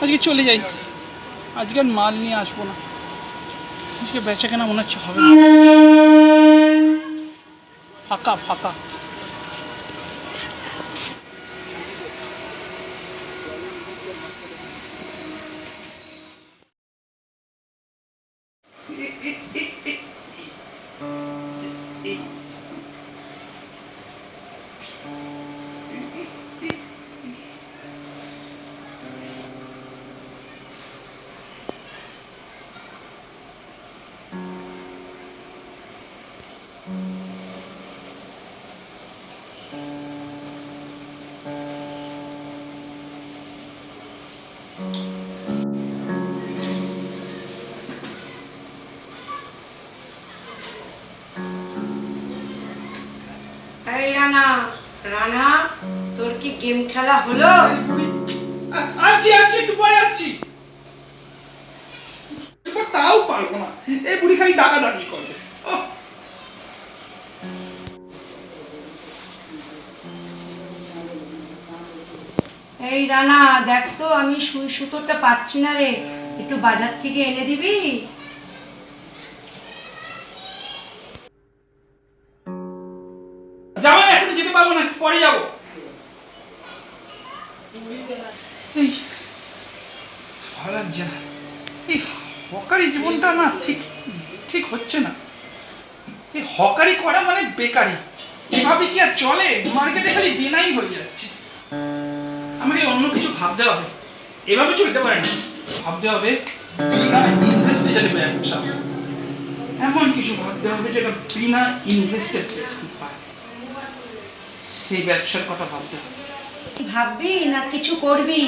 আজকে চলে যাই, আজকে আর মাল নিয়ে আসবো না, আজকে বেচা কেনা মনে হচ্ছে হবে না, ফাঁকা ফাঁকা। এই রানা, রানা তোর কি গেম খেলা হলো? আসছি আসছি, একটু পরে আসছি। তাও পারবো না, এই বুড়ি খালি ডাকাডাকি করবে। এই রানা দেখ তো, আমি সুই সুতোটা পাচ্ছি না রে, একটু বাজার থেকে এনে দিবি? যাবো না, এখন যেতে পারবো না, পরে যাবো। এই ভালো লাগছে না, এই হকারি জীবনটা না ঠিক ঠিক হচ্ছে না। এই হকারি করা মানে বেকারি, এভাবে কি আর চলে? মার্কেটে খালি ডিনাই হয়ে যাচ্ছে। আমাকে অন্য কিছু ভাবতে হবে, এভাবে চলতে পারে না। ভাবতে হবে বিনা ইনভেস্টে যাতে ব্যবসা, এমন কিছু ভাবতে হবে যেটা বিনা ইনভেস্টেড হয়, সেই ব্যবসার কথা ভাবতে হবে। ভাববি না কিছু করবি?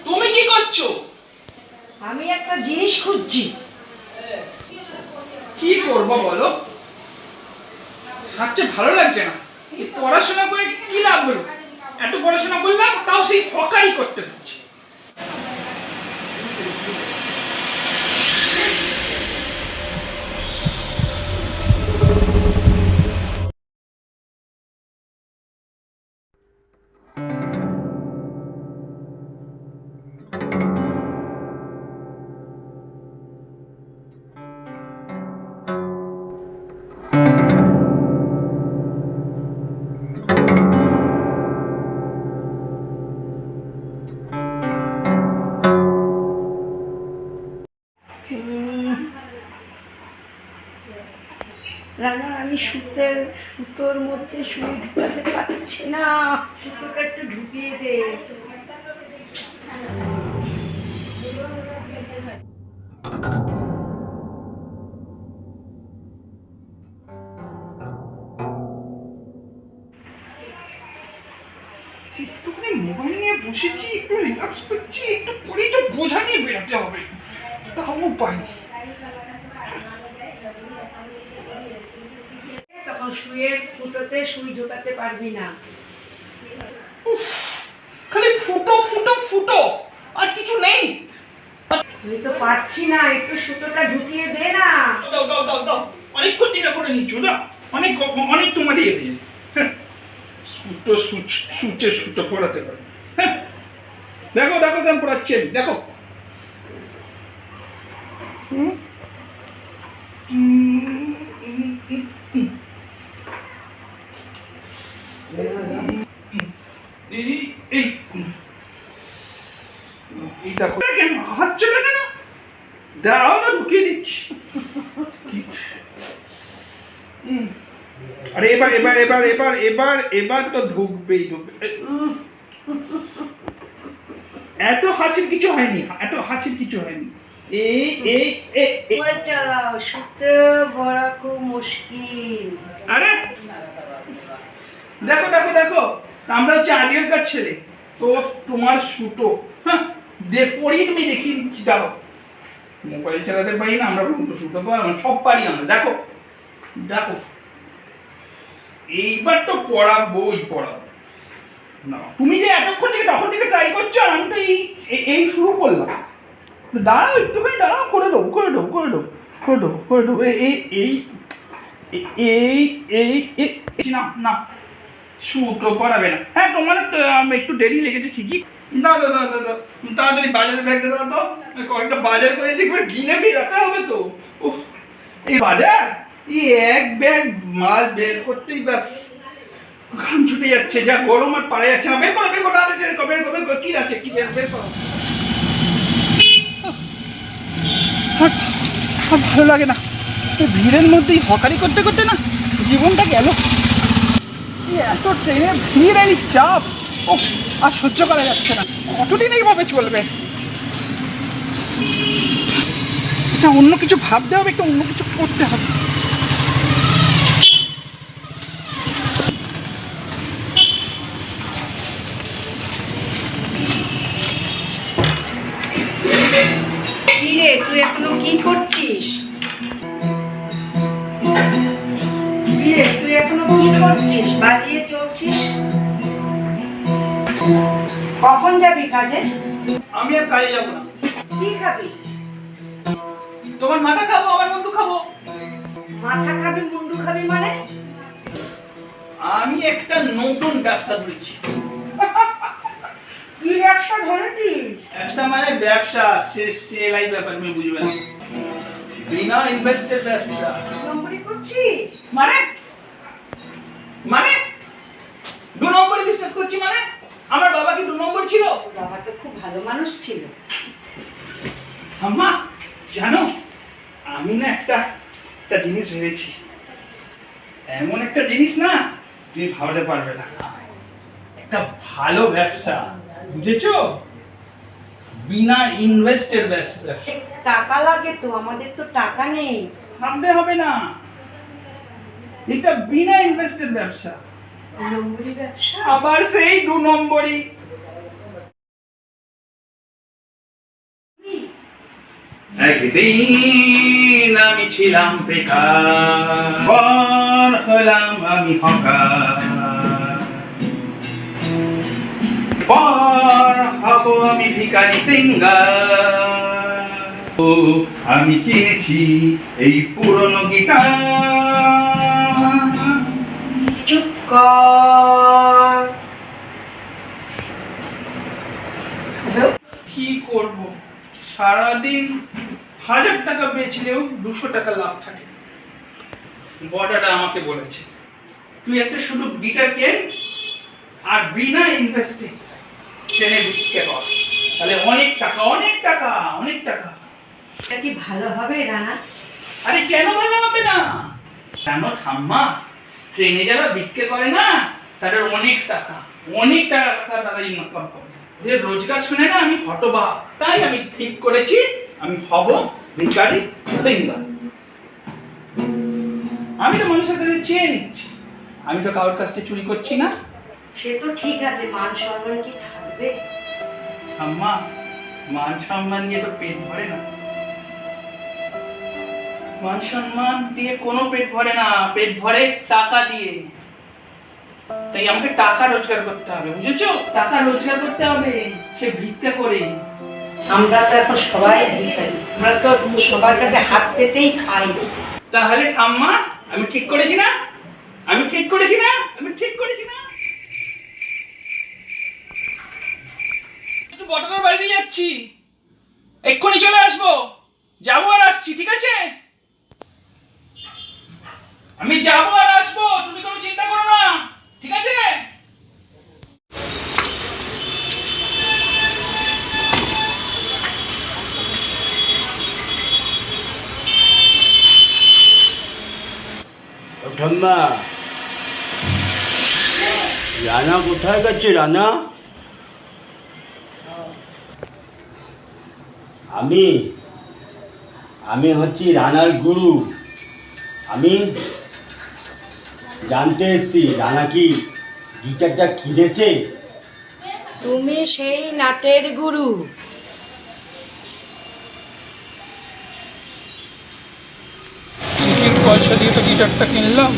তুমি কি করছো? আমি একটা জিনিস খুঁজছি। কি করবো বলো? হাঁটতে ভালো লাগছে না, পড়াশোনা করে কি লাভ হলো? এত পড়াশোনা করলাম তাও সেই হকারি করতে হচ্ছে। রানা আমি সুতোর মধ্যে সুই ঢুকাতে পারছি না, সুতোটা একটু ঢুকিয়ে দে। একটুখানি মোবাইল নিয়ে বসেছি, একটু রিল্যাক্স করছি, একটু পরেই তো বোঝা নিয়ে বেরোতে হবে, তাও উপায় নেই। তখন সুইয়ের ফুটোতে সুই ঢোকাতে পারবি না। উফ, খালি ফুটো ফুটো ফুটো, আর কিছু নেই। আমি তো পারছি না, একটু সুতোটা ঢুকিয়ে দে না। দাও দাও দাও দাও, অনেকক্ষণ টিকা করে নিচ্ছ না, অনেক অনেক তোমার ইয়ে হয়ে যায়। সুতো সুচে সুতো পড়াতে পারে। হ্যাঁ দেখো দেখো কেমন পড়াচ্ছি আমি, দেখো। হাসছো না কেন? দাঁড়াও না, ঢুকিয়ে দিচ্ছি। আরে এবার এবার এবার এবার এবার এবার তো ঢুকবেই ঢুকবে। এত হাসির কিছু হয়নি, এত হাসির কিছু হয়নি। এই এই চালাও, সুতো ভরা খুব মুশকিল। আরে দেখো দেখো দেখো, আমরা হচ্ছে আগেরকার ছেলে, তো তোমার সুতো, হ্যাঁ পড়িয়ে তুমি দেখিয়ে দিচ্ছি, দাঁড়াও। মোবাইল চালাতে পারি না আমরা, সুতো সব পারি আমরা, দেখো দেখো। এইবার তো পড়াবোই পড়াবো না, তুমি যে এতক্ষণ থেকে তখন থেকে ট্রাই করছো, আর আমি তো এই শুরু করলাম। দাঁড়াও একটুখানি, দাঁড়াও, করে দেবো করে দেবো করে দেবো করে দেবো করে দেবো। এই এই এই এই এই না না, সুতো পড়াবে না। হ্যাঁ তোমার একটু দেরি লেগেছে ঠিকই, না না না না না, তাড়াতাড়ি বাজারে ব্যাগটা দাও তো, কয়েকটা বাজার করে এসে একবার গিলে বেরাতে হবে তো। উফ, এই বাজার, এই এক ব্যাগ মাল বের করতেই ব্যাস ঘাম ছুটে যাচ্ছে, যা গরম আর পারে যাচ্ছে না। বের করো বের করো, তাড়াতাড়ি বের করো, বের করো, বের করো, কি আছে, কি বের বের করো। আর ভালো লাগে না, এই ভিড়ের মধ্যেই হকারি করতে করতে না জীবনটা গেল। এই এত ট্রেনের ভিড় আর এই চাপ, ও আর সহ্য করা যাচ্ছে না। কতদিন এইভাবে চলবে? এটা অন্য কিছু ভাবতে হবে, একটা অন্য কিছু করতে হবে। কি রে, তুই এখনো কি করছিস? কি রে, তুই এখনো কি করছিস? বাজিয়ে চলছিস? কখন যাবি কাজে? আমি আর কাজে যাবো না। কি খাবি? তোমার মাথা খাবো, আমার মুন্ডু খাবো। মাথা খাবি, মুন্ডু খাবি মানে? আমি একটা নতুন ব্যবসা ধরেছি। কি ব্যবসা ধরেছিস? ব্যবসা মানে ব্যবসা, সে সেলাই ব্যাপার, তুমি বুঝবে না। বিনা ইনভেস্টের ব্যবসা। নম্বরি করছিস? মানে মানে 2 নম্বরে বিজনেস করছি মানে? আমার বাবা কি 2 নম্বর ছিল? বাবা তো খুব ভালো মানুষ ছিল। আম্মা জানো, আমি না একটা জিনিস ভেবেছি, এমন একটা জিনিস না তুমি ভাবতে পারবে না। একটা ভালো ব্যবসা, বুঝেছো? বিনা ইনভেস্টের ব্যবসা। টাকা লাগে তো, আমাদের তো টাকা নেই। ভাবতে হবে না, এটা বিনা ইনভেস্টের ব্যবসা। নম্বরি ব্যবসা? আবার সেই 2 নম্বরই। একদিন আমি ছিলাম বেকার, পর হলাম আমি হকার, পর হব আমি ভিখারি সিঙ্গার। ও আমি কিনেছি এই পুরনো গিটার। চুপ কর। কি করব, সারাদিন 1000 টাকা বেচলেও 200 টাকা লাভ থাকে। বড়টা আমাকে বলেছে, তুই একটা শুধু গিটার কেন আর বিনা ইনভেস্টে ট্রেনে বিক্রি কর, তাহলে অনেক টাকা অনেক টাকা অনেক টাকা। এটা কি ভালো হবে রানা? আরে কেন ভালো হবে না? কেন ঠাম্মা, ট্রেনে যারা বিক্রি করে না তাদের অনেক টাকা তারা ইনকাম করে। যে রোজগার শুনে না আমি হতবাক, তাই আমি ঠিক করেছি আমি হব ভিখারি সিঙ্গার। আমি তো মানুষের কাছে চেয়ে নিচ্ছি, আমি তো কারোর কাছ থেকে চুরি করছি না। সে তো ঠিক আছে, মান সম্মান কি থাকবে? আম্মা, মান সম্মান দিয়ে তো পেট ভরে না। মান সম্মান দিয়ে কোনো পেট ভরে না, পেট ভরে টাকা দিয়ে। তাই আমাকে টাকা রোজগার করতে হবে, বুঝেছো? টাকা রোজগার করতে হবে, সে ভিক্ষা করে। আমরা তো এখন সবাই ভিখারি, আমরা তো সবার কাছে হাত পেতেই খাই। তাহলে ঠাম্মা, আমি ঠিক করেছি না? আমি ঠিক করেছি না? আমি ঠিক করেছি না? একটু বটনের বাড়িতে যাচ্ছি, এক্ষুনি চলে আসবো। যাবো আর আসছি, ঠিক আছে? আমি যাবো আর আসবো, তুমি কোনো চিন্তা করো না, ঠিক আছে? ঠাম্মা, রানা কোথায় গেছে? রানা, আমি হচ্ছি রানার গুরু। আমি জানতে এসছি রানা কি গিটারটা কিনেছে। তুমি সেই নাটের গুরু। পয়সা দিয়ে তো গিটারটা কিনলাম,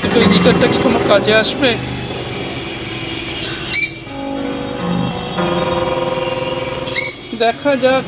কিন্তু এই গিটারটা কি কোনো কাজে আসবে? দেখা যাক।